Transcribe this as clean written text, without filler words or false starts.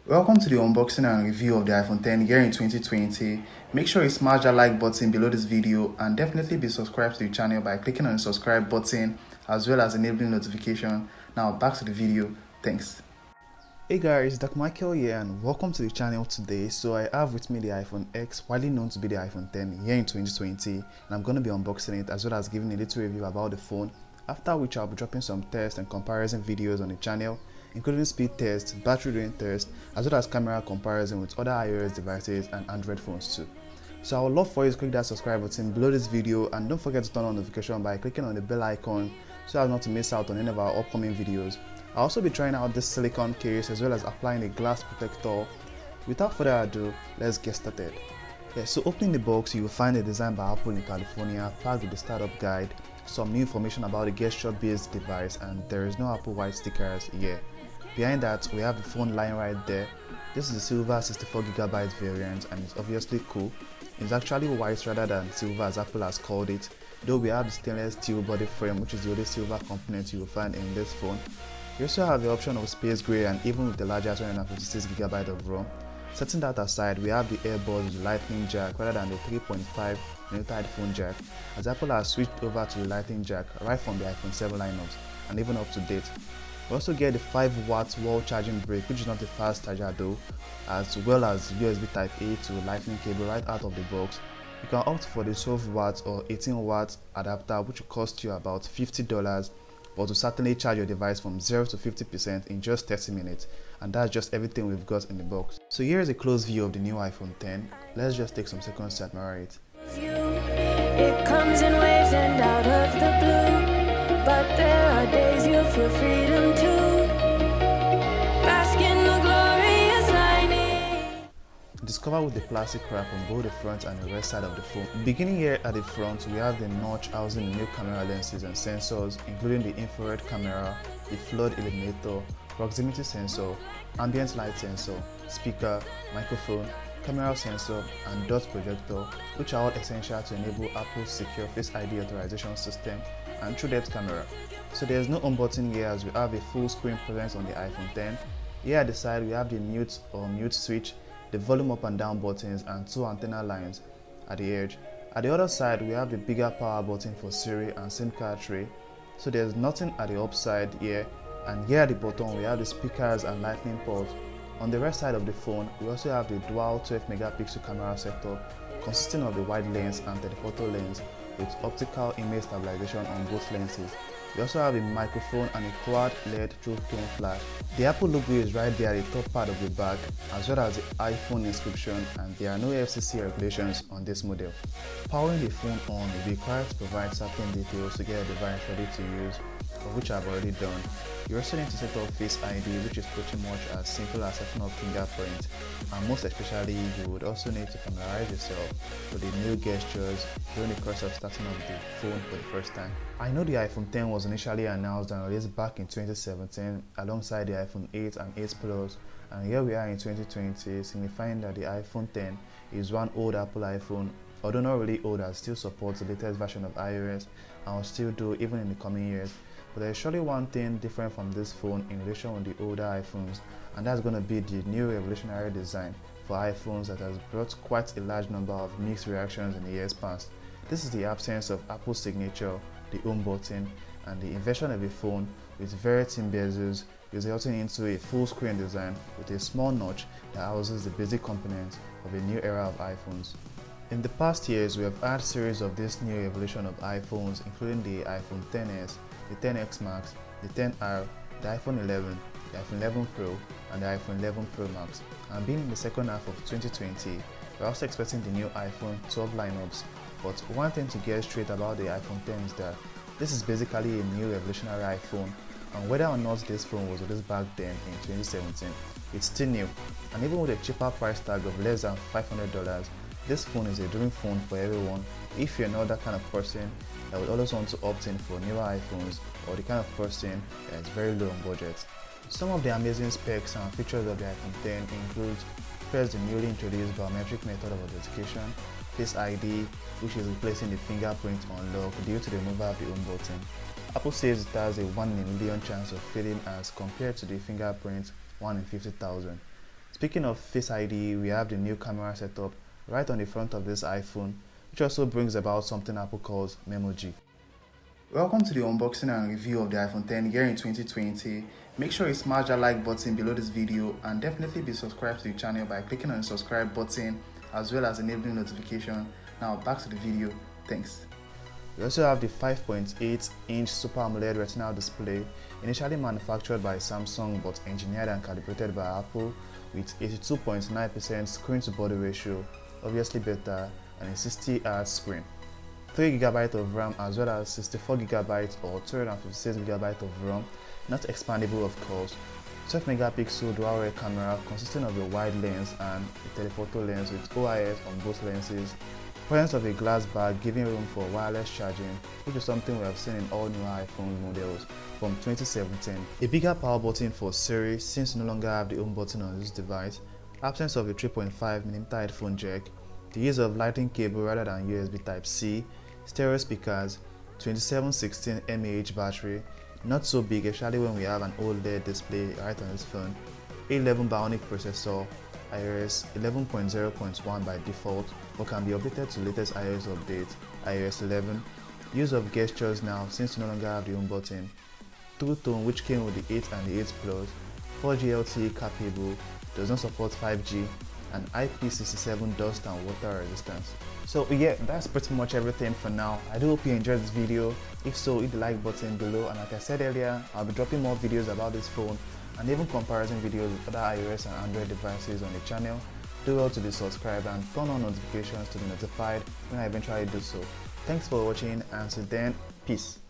Welcome to the unboxing and review of the iPhone 10 here in 2020. Make sure you smash that like button below this video and definitely be subscribed to the channel by clicking on the subscribe button as well as enabling notification. Now back to the video. Thanks. Hey guys, Dr. Michael here and welcome to the channel today. So I have with me the iPhone X, widely known to be the iPhone 10 here in 2020, and I'm going to be unboxing it as well as giving a little review about the phone, after which I'll be dropping some tests and comparison videos on the channel, including speed tests, battery drain tests, as well as camera comparison with other iOS devices and Android phones too. So I would love for you to click that subscribe button below this video and don't forget to turn on notification by clicking on the bell icon so as not to miss out on any of our upcoming videos. I'll also be trying out this silicone case as well as applying a glass protector. Without further ado, let's get started. So opening the box, you will find a design by Apple in California, packed with the startup guide, some new information about the gesture-based device, and there is no Apple White stickers here. Behind that, we have the phone lying right there. This is the silver 64GB variant and it's obviously cool. It's actually white rather than silver as Apple has called it, though we have the stainless steel body frame, which is the only silver component you will find in this phone. You also have the option of space gray and even with the larger 256GB of ROM. Setting that aside, we have the earbuds with the lightning jack rather than the 3.5mm headphone jack, as Apple has switched over to the lightning jack right from the iPhone 7 lineups and even up to date. We also get the 5W wall charging brick, which is not a fast charger though, as well as USB Type-A to lightning cable right out of the box. You can opt for the 12W or 18W adapter, which will cost you about $50, but will certainly charge your device from 0 to 50% in just 30 minutes, and that's just everything we've got in the box. So here is a close view of the new iPhone 10. Let's just take some seconds to admire it. It comes in waves and out of the blue, but there are days you feel freedom too. Bask in the glorious lightning. Discovered with the plastic wrap on both the front and the rear side of the phone. Beginning here at the front, we have the notch housing the new camera lenses and sensors, including the infrared camera, the flood illuminator, proximity sensor, ambient light sensor, speaker, microphone, camera sensor, and dot projector, which are all essential to enable Apple's secure Face ID authorization system and true depth camera. So there's no home button here as we have a full screen presence on the iPhone 10. Here at the side, we have the mute or mute switch, the volume up and down buttons, and two antenna lines at the edge. At the other side, we have the bigger power button for Siri and SIM card tray. So there's nothing at the upside here, and here at the bottom we have the speakers and lightning port. On the right side of the phone, we also have the dual 12-megapixel camera setup consisting of the wide lens and telephoto lens with optical image stabilization on both lenses. We also have a microphone and a quad LED true tone flash. The Apple logo is right there at the top part of the back, as well as the iPhone inscription, and there are no FCC regulations on this model. Powering the phone on will be required to provide certain details to get the device ready to use, of which I've already done. You also need to set up Face ID, which is pretty much as simple as setting up fingerprint, and most especially you would also need to familiarize yourself with the new gestures during the course of starting up the phone for the first time. I know the iPhone 10 was initially announced and released back in 2017 alongside the iPhone 8 and 8 Plus, and here we are in 2020, signifying that the iPhone 10 is one old Apple iPhone, although not really old, as still supports the latest version of iOS and will still do even in the coming years. But there's surely one thing different from this phone in relation with the older iPhones, and that's going to be the new revolutionary design for iPhones that has brought quite a large number of mixed reactions in the years past. This is the absence of Apple's signature, the home button, and the invention of a phone with very thin bezels, resulting into a full screen design with a small notch that houses the basic components of a new era of iPhones. In the past years, we have had a series of this new evolution of iPhones, including the iPhone XS, the XS Max, the XR, the iPhone 11, the iPhone 11 Pro, and the iPhone 11 Pro Max. And being in the second half of 2020, we're also expecting the new iPhone 12 lineups. But one thing to get straight about the iPhone 10 is that this is basically a new revolutionary iPhone, and whether or not this phone was released back then in 2017, it's still new. And even with a cheaper price tag of less than $500, this phone is a dream phone for everyone if you're not that kind of person that would always want to opt in for newer iPhones, or the kind of person that is very low on budget. Some of the amazing specs and features of the iPhone 10 include first, the newly introduced biometric method of authentication, Face ID, which is replacing the fingerprint unlock due to the removal of the home button. Apple says it has a 1 in a million chance of failing as compared to the fingerprint 1 in 50,000. Speaking of Face ID, we have the new camera setup right on the front of this iPhone, which also brings about something Apple calls Memoji. Welcome to the unboxing and review of the iPhone X here in 2020. Make sure you smash that like button below this video and definitely be subscribed to the channel by clicking on the subscribe button as well as enabling notification. Now back to the video. Thanks. We also have the 5.8-inch Super AMOLED Retina display, initially manufactured by Samsung but engineered and calibrated by Apple with 82.9% screen-to-body ratio, obviously better, and a 60Hz screen. 3GB of RAM as well as 64GB or 256GB of ROM, not expandable of course. 12MP dual rear camera consisting of a wide lens and a telephoto lens with OIS on both lenses. Presence of a glass bag giving room for wireless charging, which is something we have seen in all new iPhone models from 2017. A bigger power button for Siri since we no longer have the home button on this device. Absence of a 3.5mm headphone jack. The use of lightning cable rather than USB Type-C. Stereo speakers, 2716 mAh battery, not so big especially when we have an OLED display right on this phone. A11 Bionic processor, iOS 11.0.1 by default but can be updated to latest iOS update, iOS 11. Use of gestures now since we no longer have the home button. True Tone, which came with the 8 and the 8 Plus, 4G LTE capable, does not support 5G, and IP67 dust and water resistance. So yeah, that's pretty much everything for now. I do hope you enjoyed this video. If so, hit the like button below, and like I said earlier, I'll be dropping more videos about this phone and even comparison videos with other iOS and Android devices on the channel. Do well to be subscribed and turn on notifications to be notified when I eventually do so. Thanks for watching, and till then, peace.